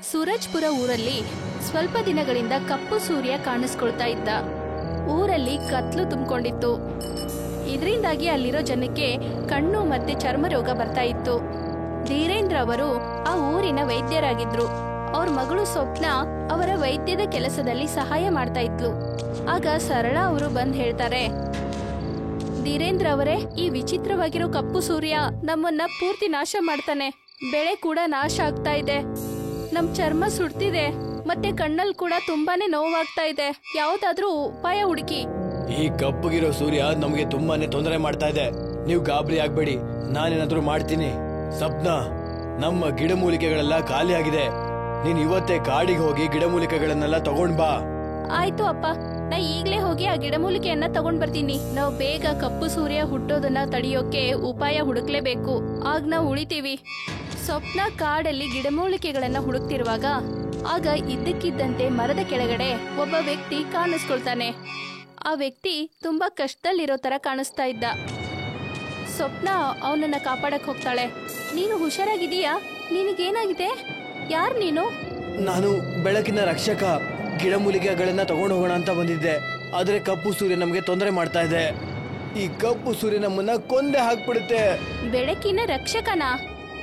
ಸೂರಜ್ಪುರ ಊರಲ್ಲಿ ಸ್ವಲ್ಪ ದಿನಗಳಿಂದ ಕಪ್ಪು ಸೂರ್ಯ ಕಾಣಿಸ್ಕೊಳ್ತಾ ಇದ್ದ. ಊರಲ್ಲಿ ಕತ್ಲು ತುಂಬಿಕೊಂಡಿತ್ತು. ಇದರಿಂದಾಗಿ ಅಲ್ಲಿರೋ ಜನಕ್ಕೆ ಕಣ್ಣು ಮತ್ತೆ ಚರ್ಮ ರೋಗ ಬರ್ತಾ ಇತ್ತು. ಧೀರೇಂದ್ರ ಅವರು ಆ ಊರಿನ ವೈದ್ಯರಾಗಿದ್ರು. ಅವ್ರ ಮಗಳು ಸ್ವಪ್ನ ಅವರ ವೈದ್ಯದ ಕೆಲಸದಲ್ಲಿ ಸಹಾಯ ಮಾಡ್ತಾ ಇದ್ಲು. ಆಗ ಸರಳ ಅವರು ಬಂದ್ ಹೇಳ್ತಾರೆ, ಧೀರೇಂದ್ರ ಅವರೇ, ಈ ವಿಚಿತ್ರವಾಗಿರೋ ಕಪ್ಪು ಸೂರ್ಯ ನಮ್ಮನ್ನ ಪೂರ್ತಿ ನಾಶ ಮಾಡ್ತಾನೆ. ಬೆಳೆ ಕೂಡ ನಾಶ ಆಗ್ತಾ ಇದೆ, ನಮ್ ಚರ್ಮ ಸುಡ್ತಿದೆ, ಮತ್ತೆ ಕಣ್ಣಲ್ಲಿ ಕೂಡ ತುಂಬಾನೇ ನೋವಾಗ್ತಾ ಇದೆ. ಯಾವ್ದಾದ್ರೂ ಉಪಾಯ ಹುಡುಕಿ. ಈ ಕಪ್ಪುಗಿರೋ ಸೂರ್ಯ ನಮ್ಗೆ ತುಂಬಾನೇ ತೊಂದರೆ ಮಾಡ್ತಾ ಇದೆ. ನೀವು ಗಾಬರಿ ಆಗ್ಬೇಡಿ, ನಾನೇನಾದ್ರೂ ಮಾಡ್ತೀನಿ. ಸಪ್ನಾ, ನಮ್ಮ ಗಿಡಮೂಲಿಕೆಗಳೆಲ್ಲ ಖಾಲಿ ಆಗಿದೆ. ನೀನ್ ಇವತ್ತೇ ಕಾಡಿಗೆ ಹೋಗಿ ಗಿಡಮೂಲಿಕೆಗಳನ್ನೆಲ್ಲ ತಗೊಂಡ್ ಬಾ. ಆಯ್ತು ಅಪ್ಪ, ನಾ ಈಗ್ಲೇ ಹೋಗಿ ಆ ಗಿಡಮೂಲಿಕೆಯನ್ನ ತಗೊಂಡ್ ಬರ್ತೀನಿ. ನಾವು ಬೇಗ ಕಪ್ಪು ಸೂರ್ಯ ಹುಟ್ಟೋದನ್ನ ತಡೆಯೋಕೆ ಉಪಾಯ ಹುಡುಕ್ಲೇಬೇಕು, ಆಗ ನಾವು ಉಳಿತೀವಿ. ಸ್ವಪ್ನ ಕಾಡಲ್ಲಿ ಗಿಡಮೂಲಿಕೆಗಳನ್ನ ಹುಡುಕ್ತಿರುವಾಗ ಆಗ ಇದ್ದಕ್ಕಿದ್ದಂತೆ ಮರದ ಕೆಳಗಡೆ ಒಬ್ಬ ವ್ಯಕ್ತಿ ಕಾಣಿಸ್ಕೊಳ್ತಾನೆ. ಆ ವ್ಯಕ್ತಿ ತುಂಬಾ ಕಷ್ಟದಲ್ಲಿರೋ ತರ ಕಾಣಿಸ್ತಾ ಇದ್ದ. ಸ್ವಪ್ನ ಅವನನ್ನ ಕಾಪಾಡಕ್ ಹೋಗ್ತಾಳೆ. ನೀನು ಹುಷಾರಾಗಿದೀಯಾ? ನಿನಗೇನಾಗಿದೆ? ಯಾರು ನೀನು? ನಾನು ಬೆಳಕಿನ ರಕ್ಷಕ. ಗಿಡಮೂಲಿಕೆಗಳನ್ನ ತಗೊಂಡು ಹೋಗೋಣ ಅಂತ ಬಂದಿದ್ದೆ, ಆದ್ರೆ ಕಪ್ಪು ಸೂರ್ಯ ನಮ್ಗೆ ತೊಂದರೆ ಮಾಡ್ತಾ ಇದೆ. ಈ ಕಪ್ಪು ಸೂರ್ಯ ನಮ್ಮನ್ನ ಕೊಂದೆ ಹಾಕ್ಬಿಡುತ್ತೆ. ಬೆಳಕಿನ ರಕ್ಷಕನಾ?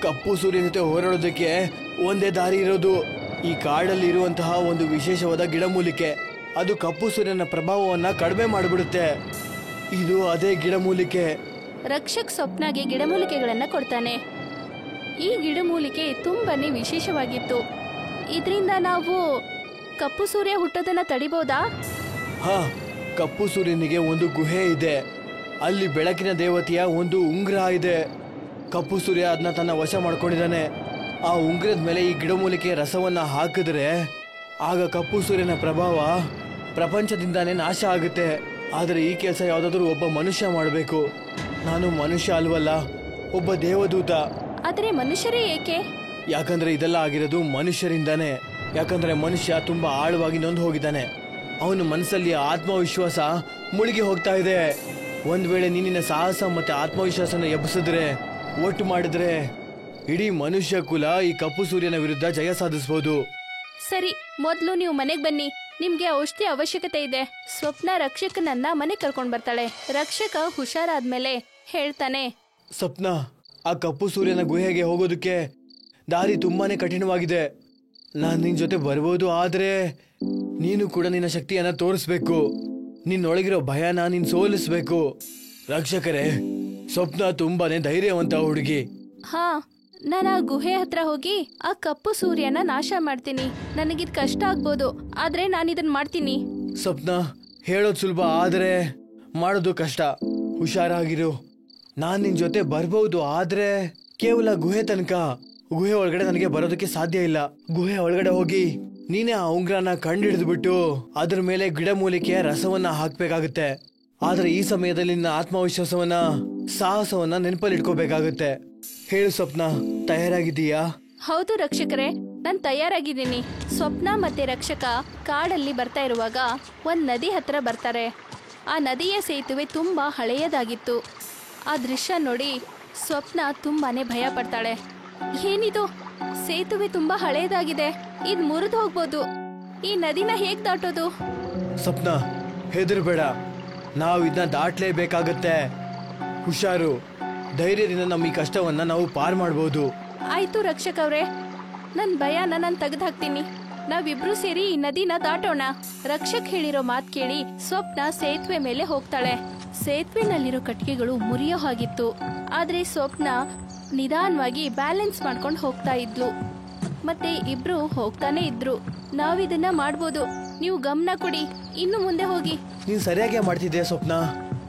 ಕಪ್ಪು ಸೂರ್ಯನ ಜೊತೆ ಹೋರಾಡೋದಕ್ಕೆ ಒಂದೇ ದಾರಿ ಇರೋದು. ಈ ಕಾಡಲ್ಲಿ ಇರುವಂತಹ ಒಂದು ವಿಶೇಷವಾದ ಗಿಡಮೂಲಿಕೆ, ಅದು ಕಪ್ಪು ಸೂರ್ಯನ ಪ್ರಭಾವವನ್ನ ಕಡಿಮೆ ಮಾಡಿಬಿಡುತ್ತೆ. ಇದು ಅದೇ ಗಿಡಮೂಲಿಕೆ. ರಕ್ಷಕ್ ಸ್ವಪ್ನಗೆ ಗಿಡಮೂಲಿಕೆಗಳನ್ನ ಕೊಡ್ತಾನೆ. ಈ ಗಿಡಮೂಲಿಕೆ ತುಂಬಾನೇ ವಿಶೇಷವಾಗಿತ್ತು. ಇದರಿಂದ ನಾವು ಕಪ್ಪು ಸೂರ್ಯ ಹುಟ್ಟೋದನ್ನ ತಡಿಬಹುದಾ? ಹಾ, ಕಪ್ಪು ಸೂರ್ಯನಿಗೆ ಒಂದು ಗುಹೆ ಇದೆ. ಅಲ್ಲಿ ಬೆಳಕಿನ ದೇವತೆಯ ಒಂದು ಉಂಗುರ ಇದೆ. ಕಪ್ಪು ಸೂರ್ಯ ಅದನ್ನ ತನ್ನ ವಶ ಮಾಡ್ಕೊಂಡಿದ್ದಾನೆ. ಆ ಉಂಗುರದ ಮೇಲೆ ಈ ಗಿಡಮೂಲಿಕೆ ರಸವನ್ನ ಹಾಕಿದ್ರೆ ಆಗ ಕಪ್ಪು ಸೂರ್ಯನ ಪ್ರಭಾವ ಪ್ರಪಂಚದಿಂದಾನೇ ನಾಶ ಆಗುತ್ತೆ. ಆದರೆ ಈ ಕೆಲಸ ಯಾವ್ದಾದ್ರು ಒಬ್ಬ ಮನುಷ್ಯ ಮಾಡಬೇಕು. ನಾನು ಮನುಷ್ಯ ಅಲ್ವಲ್ಲ, ಒಬ್ಬ ದೇವದೂತ. ಆದ್ರೆ ಮನುಷ್ಯರೇ ಏಕೆ? ಯಾಕಂದ್ರೆ ಇದೆಲ್ಲ ಆಗಿರೋದು ಮನುಷ್ಯರಿಂದಾನೆ. ಯಾಕಂದ್ರೆ ಮನುಷ್ಯ ತುಂಬಾ ಆಳವಾಗಿ ನೊಂದು ಹೋಗಿದ್ದಾನೆ. ಅವನ ಮನಸ್ಸಲ್ಲಿ ಆತ್ಮವಿಶ್ವಾಸ ಮುಳುಗಿ ಹೋಗ್ತಾ ಇದೆ. ಒಂದ್ ವೇಳೆ ನೀನಿನ ಸಾಹಸ ಮತ್ತೆ ಆತ್ಮವಿಶ್ವಾಸನ ಎಬ್ಬಿಸಿದ್ರೆ, ಒಟ್ಟು ಮಾಡಿದ್ರೆ ಇಡೀ ಮನುಷ್ಯ ಕುಲ ಈ ಕಪ್ಪು ಸೂರ್ಯನ ವಿರುದ್ಧ ಜಯ ಸಾಧಿಸಬಹುದು. ಸರಿ, ಮೊದ್ಲು ನೀವು ಮನೆಗ್ ಬನ್ನಿ, ನಿಮ್ಗೆ ಔಷಧಿ ಅವಶ್ಯಕತೆ ಇದೆ. ಸ್ವಪ್ನ ರಕ್ಷಕನನ್ನ ಮನೆ ಕರ್ಕೊಂಡ್ ಬರ್ತಾಳೆ. ರಕ್ಷಕ ಹುಷಾರಾದ್ಮೇಲೆ ಹೇಳ್ತಾನೆ, ಸ್ವಪ್ನ, ಆ ಕಪ್ಪು ಸೂರ್ಯನ ಗುಹೆಗೆ ಹೋಗೋದಕ್ಕೆ ದಾರಿ ತುಂಬಾನೇ ಕಠಿಣವಾಗಿದೆ. ನಾನ್ ನಿನ್ ಜೊತೆ ಬರ್ಬೋದು, ಆದ್ರೆ ನೀನು ಕೂಡ ನಿನ್ನ ಶಕ್ತಿಯನ್ನ ತೋರಿಸ್ಬೇಕು. ನಿನ್ನೊಳಗಿರೋ ಭಯನ ನೀನ್ ಸೋಲಿಸ್ಬೇಕು. ರಕ್ಷಕರೇ, ಸ್ವಪ್ನ ತುಂಬಾನೇ ಧೈರ್ಯವಂತ ಹುಡುಗಿ. ಹಾ, ನಾನು ಆ ಗುಹೆ ಹತ್ರ ಹೋಗಿ ಆ ಕಪ್ಪು ಸೂರ್ಯನ ನಾಶ ಮಾಡ್ತೀನಿ. ನನಗಿದ್ ಕಷ್ಟ ಆಗ್ಬೋದು, ಆದ್ರೆ ನಾನು ಇದನ್ ಮಾಡ್ತೀನಿ. ಸ್ವಪ್ನ, ಹೇಳೋದ್ ಸುಲಭ, ಆದ್ರೆ ಮಾಡೋದು ಕಷ್ಟ. ಹುಷಾರಾಗಿರು. ನಾನ್ ನಿನ್ ಜೊತೆ ಬರ್ಬಹುದು, ಆದ್ರೆ ಕೇವಲ ಗುಹೆ ತನಕ. ಗುಹೆ ಒಳಗಡೆ ನನಗೆ ಬರೋದಕ್ಕೆ ಸಾಧ್ಯ ಇಲ್ಲ. ಗುಹೆ ಒಳಗಡೆ ಹೋಗಿ ನೀನೇ ಆ ಉಂಗ್ರನ ಕಂಡಿಡಿದ್ಬಿಟ್ಟು ಅದ್ರ ಮೇಲೆ ಗಿಡಮೂಲಿಕೆಯ ರಸವನ್ನ ಹಾಕ್ಬೇಕಾಗುತ್ತೆ. ಆದ್ರೆ ಈ ಸಮಯದಲ್ಲಿ ನಿನ್ನ ಆತ್ಮವಿಶ್ವಾಸವನ್ನ, ಸಾಹಸವನ್ನ ನೆನಪಲ್ಲಿ ಇಟ್ಕೋಬೇಕಾಗುತ್ತೆ. ಹೇಳು ಸ್ವಪ್ನ, ತಯಾರಾಗಿದ್ದೀಯಾ? ಹೌದು ರಕ್ಷಕರೇ, ನಾನ್ ತಯಾರಾಗಿದ್ದೀನಿ. ಸ್ವಪ್ನ ಮತ್ತೆ ರಕ್ಷಕ ಕಾಡಲ್ಲಿ ಬರ್ತಾ ಇರುವಾಗ ಒಂದ್ ನದಿ ಹತ್ರ ಬರ್ತಾರೆ. ಆ ನದಿಯ ಸೇತುವೆ ತುಂಬಾ ಹಳೆಯದಾಗಿತ್ತು. ಆ ದೃಶ್ಯ ನೋಡಿ ಸ್ವಪ್ನ ತುಂಬಾನೇ ಭಯ ಪಡ್ತಾಳೆ. ಏನಿದು, ಸೇತುವೆ ತುಂಬಾ ಹಳೆಯದಾಗಿದೆ, ಇದ್ ಮುರಿದು ಹೋಗ್ಬೋದು. ಈ ನದಿನ ಹೇಗ್ ದಾಟೋದು? ಸ್ವಪ್ನ, ಹೆದರ್ಬೇಡ, ನಾವು ಇದನ್ನ ದಾಟ್ಲೇಬೇಕಾಗತ್ತೆ. ಹುಷಾರು, ಧೈರ್ಯದಿಂದ ನಮ್ಮ ಈ ಕಷ್ಟವನ್ನ ನಾವು ಪಾರ್ ಮಾಡಬಹುದು. ಆಯ್ತು ರಕ್ಷಕ ಅವ್ರೆ, ನನ್ ಭಯನ ನಾನ್ ತೆಗೆದು ಹಾಕ್ತೀನಿ. ನಾವಿಬ್ರು ಸೇರಿ ಈ ನದಿನ ದಾಟೋಣ. ರಕ್ಷಕ್ ಹೇಳಿರೋ ಮಾತ್ ಕೇಳಿ ಸ್ವಪ್ನ ಸೇತುವೆ ಮೇಲೆ ಹೋಗ್ತಾಳೆ. ಸೇತುವೆನಲ್ಲಿರೋ ಕಟ್ಟಿಗೆಗಳು ಮುರಿಯೋ ಹಾಗಿತ್ತು, ಆದ್ರೆ ಸ್ವಪ್ನ ನಿಧಾನವಾಗಿ ಬ್ಯಾಲೆನ್ಸ್ ಮಾಡ್ಕೊಂಡು ಹೋಗ್ತಾ ಇದ್ಲು. ಮತ್ತೆ ಇಬ್ರು ಹೋಗ್ತಾನೆ ಇದ್ರು. ನಾವಿದನ್ನ ಮಾಡ್ಬೋದು, ನೀವು ಗಮನ ಕೊಡಿ, ಇನ್ನು ಮುಂದೆ ಹೋಗಿ. ನೀನ್ ಸರಿಯಾಗಿ ಮಾಡ್ತಿದ್ದೆ ಸ್ವಪ್ನ,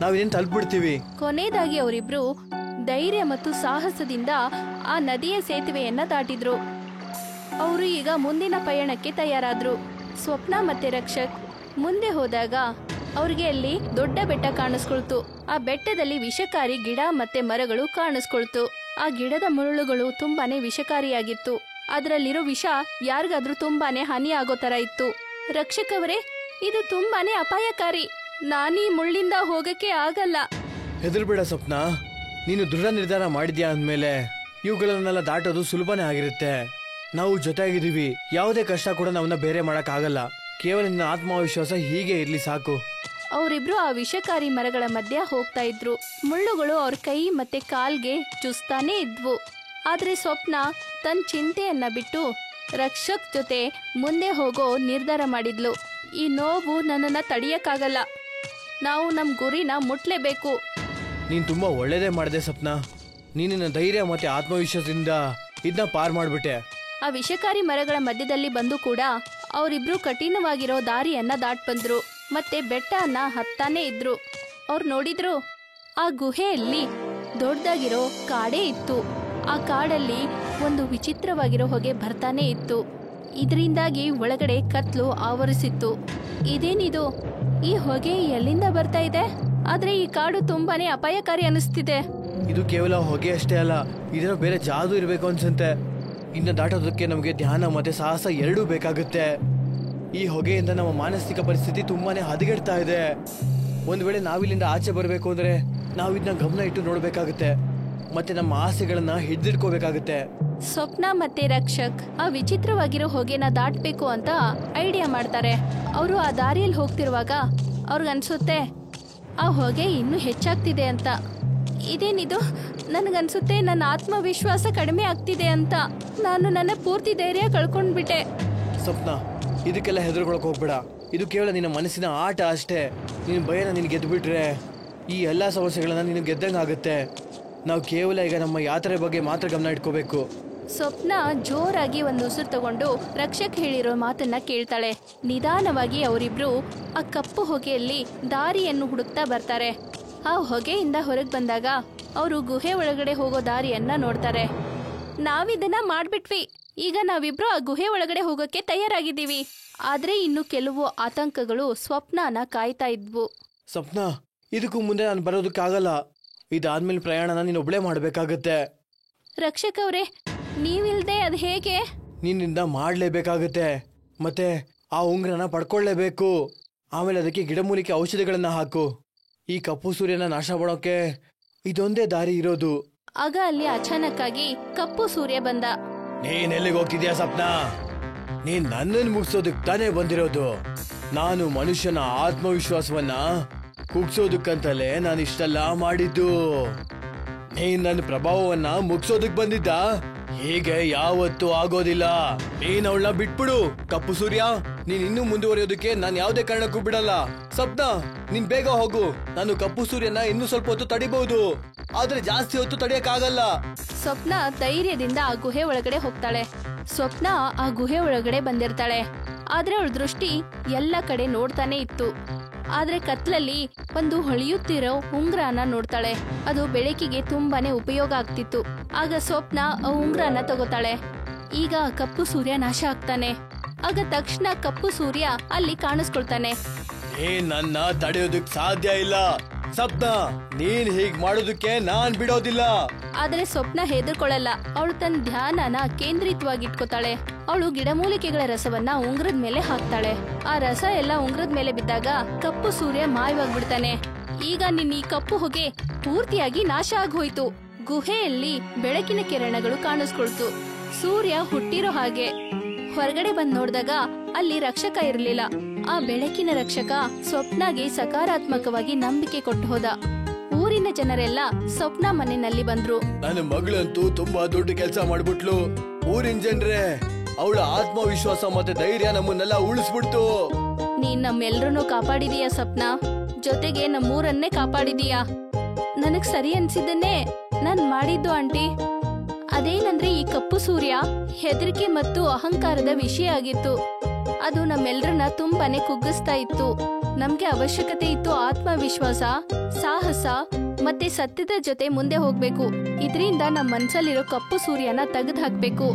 ನಾವಿದೇನ್ ತಲುಪ್ಬಿಡ್ತೀವಿ. ಕೊನೆಯದಾಗಿ ಅವರಿಬ್ರು ಧೈರ್ಯ ಮತ್ತು ಸಾಹಸದಿಂದ ಆ ನದಿಯ ಸೇತುವೆಯನ್ನ ದಾಟಿದ್ರು. ಅವರು ಈಗ ಮುಂದಿನ ಪಯಣಕ್ಕೆ ತಯಾರಾದ್ರು. ಸ್ವಪ್ನ ಮತ್ತೆ ರಕ್ಷಕ್ ಮುಂದೆ ಹೋದಾಗ ಅವ್ರಿಗೆ ಅಲ್ಲಿ ದೊಡ್ಡ ಬೆಟ್ಟ ಕಾಣಿಸ್ಕೊಳ್ತು. ಆ ಬೆಟ್ಟದಲ್ಲಿ ವಿಷಕಾರಿ ಗಿಡ ಮತ್ತೆ ಮರಗಳು ಕಾಣಿಸ್ಕೊಳ್ತು. ಆ ಗಿಡದ ಮುಳ್ಳುಗಳು ತುಂಬಾನೇ ವಿಷಕಾರಿಯಾಗಿತ್ತು. ಅದರಲ್ಲಿರೋ ವಿಷ ಯಾರಿಗಾದ್ರೂ ತುಂಬಾನೇ ಹಾನಿ ಆಗೋ ತರ ಇತ್ತು. ರಕ್ಷಕ್ ಅವರೇ, ಇದು ತುಂಬಾನೇ ಅಪಾಯಕಾರಿ, ನಾನೀ ಮುಳ್ಳಿಂದ ಹೋಗಕ್ಕೆ ಆಗಲ್ಲ. ಹೆದರ್ಬೇಡ ಸ್ವಪ್ನ, ನೀನು ದೃಢ ನಿರ್ಧಾರ ಮಾಡಿದ್ಯಾ ಅಂದ್ಮೇಲೆ ಇವುಗಳನ್ನೆಲ್ಲ ದಾಟೋದು ಸುಲಭನೇ ಆಗಿರುತ್ತೆ. ನಾವು ಜೊತೆಯಾಗಿದ್ದೀವಿ, ಯಾವುದೇ ಕಷ್ಟ ಕೂಡ ನಾವನ್ನ ಬೇರೆ ಮಾಡಕ್ ಆಗಲ್ಲ. ಕೇವಲ ನಿನ್ನ ಆತ್ಮವಿಶ್ವಾಸ ಹೀಗೆ ಇರ್ಲಿ ಸಾಕು. ಅವರಿಬ್ರು ಆ ವಿಷಕಾರಿ ಮರಗಳ ಮಧ್ಯ ಹೋಗ್ತಾ ಇದ್ರು. ಮುಳ್ಳುಗಳು ಅವ್ರ ಕೈ ಮತ್ತೆ ಕಾಲ್ಗೆ ಚುಸ್ತಾನೇ ಇದ್ವು. ಆದ್ರೆ ಸ್ವಪ್ನ ತನ್ನ ಚಿಂತೆಯನ್ನ ಬಿಟ್ಟು ರಕ್ಷಕ್ ಜೊತೆ ಮುಂದೆ ಹೋಗೋ ನಿರ್ಧಾರ ಮಾಡಿದ್ಲು. ಈ ನೋವು ನನ್ನನ್ನ ತಡಿಯಕ್ಕಾಗಲ್ಲ, ನಾವು ನಮ್ ಗುರಿನ ಮುಟ್ಲೇಬೇಕು. ನೀನ್ ತುಂಬಾ ಒಳ್ಳೇದೇ ಮಾಡಿದೆ ಸ್ವಪ್ನ. ನೀನಿನ ಧೈರ್ಯ ಮತ್ತೆ ಆತ್ಮವಿಶ್ವಾಸದಿಂದ ಇದನ್ನ ಪಾರ್ ಮಾಡ್ಬಿಟ್ಟೆ. ಆ ವಿಷಕಾರಿ ಮರಗಳ ಮಧ್ಯದಲ್ಲಿ ಬಂದು ಕೂಡ ಅವರಿಬ್ರು ಕಠಿಣವಾಗಿರೋ ದಾರಿಯನ್ನ ದಾಟ್ ಬಂದ್ರು. ಮತ್ತೆ ಬೆಟ್ಟನ ಹತ್ತಾನೇ ಇದ್ರು. ಅವ್ರು ನೋಡಿದ್ರು, ಆ ಗುಹೆಯಲ್ಲಿ ದೊಡ್ಡದಾಗಿರೋ ಕಾಡೇ ಇತ್ತು. ಆ ಕಾಡಲ್ಲಿ ಒಂದು ವಿಚಿತ್ರವಾಗಿರೋ ಹೊಗೆ ಬರ್ತಾನೆ ಇತ್ತು. ಇದರಿಂದಾಗಿ ಒಳಗಡೆ ಕತ್ಲು ಆವರಿಸಿತ್ತು. ಇದೇನಿದು, ಈ ಹೊಗೆ ಎಲ್ಲಿಂದ ಬರ್ತಾ ಇದೆ? ಆದ್ರೆ ಈ ಕಾಡು ತುಂಬಾನೇ ಅಪಾಯಕಾರಿ ಅನಿಸ್ತಿದೆ. ಇದು ಕೇವಲ ಹೊಗೆ ಅಷ್ಟೇ ಅಲ್ಲ, ಇದರ ಬೇರೆ ಜಾದು ಇರಬೇಕು ಅನ್ಸಂತೆ. ಇನ್ನ ದಾಟೋದಕ್ಕೆ ನಮಗೆ ಧ್ಯಾನ ಮತ್ತೆ ಸಾಹಸ ಎರಡೂ ಬೇಕಾಗುತ್ತೆ. ಈ ಹೊಗೆಯಿಂದ ನಮ್ಮ ಮಾನಸಿಕ ಪರಿಸ್ಥಿತಿ ತುಂಬಾನೇ ಹದಗೆಡ್ತಾ ಇದೆ. ಒಂದ್ ವೇಳೆ ನಾವಿಲ್ಲಿಂದ ಆಚೆ ಬರಬೇಕು ಅಂದ್ರೆ ನಾವು ಇದನ್ನ ಗಮನ ಇಟ್ಟು ನೋಡ್ಬೇಕಾಗುತ್ತೆ ಮತ್ತೆ ನಮ್ಮ ಆಸೆಗಳನ್ನ ಹಿಡಿದಿಟ್ಕೋಬೇಕಾಗುತ್ತೆ. ಸ್ವಪ್ನ ಮತ್ತೆ ರಕ್ಷಕ್ ಆ ವಿಚಿತ್ರವಾಗಿರೋ ಹೊಗೆನ ದಾಟ್ಬೇಕು ಅಂತ ಐಡಿಯಾ ಮಾಡ್ತಾರೆ. ಅವರು ಆ ದಾರಿಯಲ್ಲಿ ಹೋಗ್ತಿರುವಾಗ ಅವ್ರಿಗನ್ಸುತ್ತೆ ಆ ಹೊಗೆ ಇನ್ನೂ ಹೆಚ್ಚಾಗ್ತಿದೆ ಅಂತ. ಇದೇನಿದು, ನನಗನ್ಸುತ್ತೆ ನನ್ನ ಆತ್ಮವಿಶ್ವಾಸ ಕಡಿಮೆ ಆಗ್ತಿದೆ ಅಂತ. ನಾನು ನನ್ನ ಪೂರ್ತಿ ಧೈರ್ಯ ಕಳ್ಕೊಂಡ್ಬಿಟ್ಟೆ. ಸ್ವಪ್ನ, ಇದಕ್ಕೆಲ್ಲ ಹೆದರ್ಕೊಳಕ್ ಹೋಗ್ಬೇಡ. ಇದು ಕೇವಲ ನಿನ್ನ ಮನಸ್ಸಿನ ಆಟ ಅಷ್ಟೇ. ನಿನ್ನ ಭಯನ ನೀನು ಗೆದ್ದುಬಿಟ್ರೆ ಈ ಎಲ್ಲ ಸಮಸ್ಯೆಗಳನ್ನ ನೀನು ಗೆದ್ದಂಗಾಗುತ್ತೆ. ನಾವು ಕೇವಲ ಈಗ ನಮ್ಮ ಯಾತ್ರೆ ಬಗ್ಗೆ ಮಾತ್ರ ಗಮನ ಇಟ್ಕೋಬೇಕು. ಸ್ವಪ್ನ ಜೋರಾಗಿ ಒಂದು ಉಸಿರು ತಗೊಂಡು ರಕ್ಷಕ್ ಹೇಳಿರೋ ಮಾತನ್ನ ಕೇಳ್ತಾಳೆ. ನಿಧಾನವಾಗಿ ಅವರಿಬ್ರು ಆ ಕಪ್ಪು ಹೊಗೆಯಲ್ಲಿ ದಾರಿಯನ್ನು ಹುಡುಕ್ತಾ ಬರ್ತಾರೆ. ಆ ಹೊಗೆಯಿಂದ ಹೊರಗೆ ಬಂದಾಗ ಅವರು ಗುಹೆ ಒಳಗಡೆ ಹೋಗೋ ದಾರಿಯನ್ನ ನೋಡ್ತಾರೆ. ನಾವಿದನ್ನ ಮಾಡ್ಬಿಟ್ವಿ. ಈಗ ನಾವಿಬ್ರು ಆ ಗುಹೆ ಒಳಗಡೆ ಹೋಗೋಕೆ ತಯಾರಾಗಿದ್ದೀವಿ. ಆದ್ರೆ ಇನ್ನು ಕೆಲವು ಆತಂಕಗಳು ಸ್ವಪ್ನನ ಕಾಯ್ತಾ ಇದ್ವು. ಸ್ವಪ್ನ, ಇದಕ್ಕೂ ಮುಂದೆ ನಾನು ಬರೋದಕ್ಕಾಗಲ್ಲ. ಇದಾದ್ಮೇಲೆ ಪ್ರಯಾಣನ ನೀನು ಒಬ್ಳೆ ಮಾಡ್ಬೇಕಾಗತ್ತೆ. ರಕ್ಷಕ್ ಅವ್ರೆ, ನೀವಿಲ್ದೆ ಅದ್ ಹೇಗೆ? ನೀನಿಂದ ಮಾಡ್ಲೇಬೇಕಾಗತ್ತೆ. ಮತ್ತೆ ಆ ಉಂಗ್ರನ ಪಡ್ಕೊಳ್ಳೇಬೇಕು. ಆಮೇಲೆ ಅದಕ್ಕೆ ಗಿಡಮೂಲಿಕೆ ಔಷಧಿಗಳನ್ನ ಹಾಕು. ಈ ಕಪ್ಪು ಸೂರ್ಯನ ನಾಶ ಮಾಡೋಕೆ ಇದೊಂದೇ ದಾರಿ ಇರೋದು. ಆಗ ಅಲ್ಲಿ ಅಚಾನಕ್ ಆಗಿ ಕಪ್ಪು ಸೂರ್ಯ ಬಂದ. ನೀನ್ ಎಲ್ಲಿಗೆ ಹೋಗ್ತಿದ್ಯಾ ಸ್ವಪ್ನ? ನೀನ್ ನನ್ನನ್ನು ಮುಗಿಸೋದಕ್ ತಾನೇ ಬಂದಿರೋದು. ನಾನು ಮನುಷ್ಯನ ಆತ್ಮವಿಶ್ವಾಸವನ್ನ ಕುಗ್ಸೋದಕ್ಕಂತಲೇ ನಾನು ಇಷ್ಟೆಲ್ಲ ಮಾಡಿದ್ದು. ನೀನ್ ನನ್ನ ಪ್ರಭಾವವನ್ನ ಮುಗಿಸೋದಕ್ ಬಂದಿದ್ದ? ಹೀಗೆ ಯಾವತ್ತೂ ಆಗೋದಿಲ್ಲ. ನೀನ್ ಅವಳನ್ನ ಬಿಟ್ಬಿಡು. ಕಪ್ಪು ಸೂರ್ಯ, ನೀನ್ ಇನ್ನೂ ಮುಂದುವರಿಯೋದಕ್ಕೆ ನಾನು ಯಾವುದೇ ಕಾರಣಕ್ಕೂ ಬಿಡಲ್ಲ. ಸ್ವಪ್ನ, ನೀನ್ ಬೇಗ ಹೋಗು. ನಾನು ಕಪ್ಪು ಸೂರ್ಯನ ಇನ್ನೂ ಸ್ವಲ್ಪ ಹೊತ್ತು ತಡಿಬಹುದು, ಆದ್ರೆ ಜಾಸ್ತಿ ಹೊತ್ತು ತಡಿಯಕ್ಕಾಗಲ್ಲ. ಸ್ವಪ್ನ ಧೈರ್ಯದಿಂದ ಆ ಗುಹೆ ಒಳಗಡೆ ಹೋಗ್ತಾಳೆ. ಸ್ವಪ್ನ ಆ ಗುಹೆ ಒಳಗಡೆ ಬಂದಿರ್ತಾಳೆ. ಆದ್ರೆ ಅವಳ ದೃಷ್ಟಿ ಎಲ್ಲ ಕಡೆ ನೋಡ್ತಾನೆ ಇತ್ತು. ಆದ್ರೆ ಕತ್ಲಲ್ಲಿ ಒಂದು ಹೊಳೆಯುತ್ತಿರೋ ಉಂಗ್ರನ ನೋಡ್ತಾಳೆ. ಅದು ಬೆಳಕಿಗೆ ತುಂಬಾನೇ ಉಪಯೋಗ ಆಗ್ತಿತ್ತು. ಆಗ ಸ್ವಪ್ನ ಆ ಉಂಗ್ರನ ತಗೋತಾಳೆ. ಈಗ ಕಪ್ಪು ಸೂರ್ಯ ನಾಶ ಆಗ್ತಾನೆ. ಆಗ ತಕ್ಷಣ ಕಪ್ಪು ಸೂರ್ಯ ಅಲ್ಲಿ ಕಾಣಿಸ್ಕೊಳ್ತಾನೆ. ನನ್ನ ತಡೆಯೋದಕ್ ಸಾಧ್ಯ ಇಲ್ಲ ಸ್ವಪ್ನ. ನೀನ್ ಹೀಗ್ ಮಾಡೋದಕ್ಕೆ ನಾನ್ ಬಿಡೋದಿಲ್ಲ. ಆದ್ರೆ ಸ್ವಪ್ನ ಹೆದರ್ಕೊಳ್ಳಲ್ಲ. ಅವಳು ತನ್ನ ಧ್ಯಾನನ ಕೇಂದ್ರಿತವಾಗಿ ಇಟ್ಕೋತಾಳೆ. ಅವಳು ಗಿಡಮೂಲಿಕೆಗಳ ರಸವನ್ನ ಉಂಗ್ರದ ಮೇಲೆ ಹಾಕ್ತಾಳೆ. ಆ ರಸ ಎಲ್ಲ ಉಂಗ್ರದ ಮೇಲೆ ಬಿದ್ದಾಗ ಕಪ್ಪು ಸೂರ್ಯ ಮಾಯವಾಗ್ಬಿಡ್ತಾನೆ. ಈಗ ನಿನ್ನ ಈ ಕಪ್ಪು ಹೊಗೆ ಪೂರ್ತಿಯಾಗಿ ನಾಶ ಆಗೋಯ್ತು. ಗುಹೆಯಲ್ಲಿ ಬೆಳಕಿನ ಕಿರಣಗಳು ಕಾಣಿಸ್ಕೊಳ್ತು. ಸೂರ್ಯ ಹುಟ್ಟಿರೋ ಹಾಗೆ. ಹೊರಗಡೆ ಬಂದ್ ನೋಡಿದಾಗ ಅಲ್ಲಿ ರಕ್ಷಕ ಇರಲಿಲ್ಲ. ಆ ಬೆಳಕಿನ ರಕ್ಷಕ ಸ್ವಪ್ನಗೆ ಸಕಾರಾತ್ಮಕವಾಗಿ ನಂಬಿಕೆ ಕೊಟ್ಟು ಹೋದ. ಊರಿನ ಜನರೆಲ್ಲ ಸ್ವಪ್ನ ಮನೆಯಲ್ಲಿ ಬಂದ್ರು. ನನ್ನ ಮಗಳಂತೂ ತುಂಬಾ ದೊಡ್ಡ ಕೆಲಸ ಮಾಡ್ಬಿಟ್ಲು. ಊರಿನ ಜನರೇ, ಅವಳ ಆತ್ಮವಿಶ್ವಾಸ ಮತ್ತೆ ಧೈರ್ಯ ನಮ್ಮನ್ನೆಲ್ಲ ಉಳಿಸ್ಬಿಡ್ತು. ನೀನ್ ನಮ್ಮೆಲ್ರನ್ನೂ ಕಾಪಾಡಿದೀಯ ಸ್ವಪ್ನ. ಜೊತೆಗೆ ನಮ್ಮೂರನ್ನೇ ಕಾಪಾಡಿದೀಯ. ನನಗ್ ಸರಿ ಅನ್ಸಿದ್ದನ್ನೇ ನಾನ್ ಮಾಡಿದ್ದು ಆಂಟಿ. ಅದೇನಂದ್ರೆ ಈ ಕಪ್ಪು ಸೂರ್ಯ ಹೆದರಿಕೆ ಮತ್ತು ಅಹಂಕಾರದ ವಿಷಯ ಆಗಿತ್ತು. ಅದು ನಮ್ಮೆಲ್ರನ್ನ ತುಂಬಾನೇ ಕುಗ್ಗಿಸ್ತಾ ಇತ್ತು. ನಮ್ಗೆ ಅವಶ್ಯಕತೆ ಇತ್ತು ಆತ್ಮವಿಶ್ವಾಸ, ಸಾಹಸ ಮತ್ತೆ ಸತ್ಯದ ಜೊತೆ ಮುಂದೆ ಹೋಗ್ಬೇಕು. ಇದರಿಂದ ನಮ್ಮ ಮನ್ಸಲ್ಲಿರೋ ಕಪ್ಪು ಸೂರ್ಯನ ತೆಗೆದು ಹಾಕ್ಬೇಕು.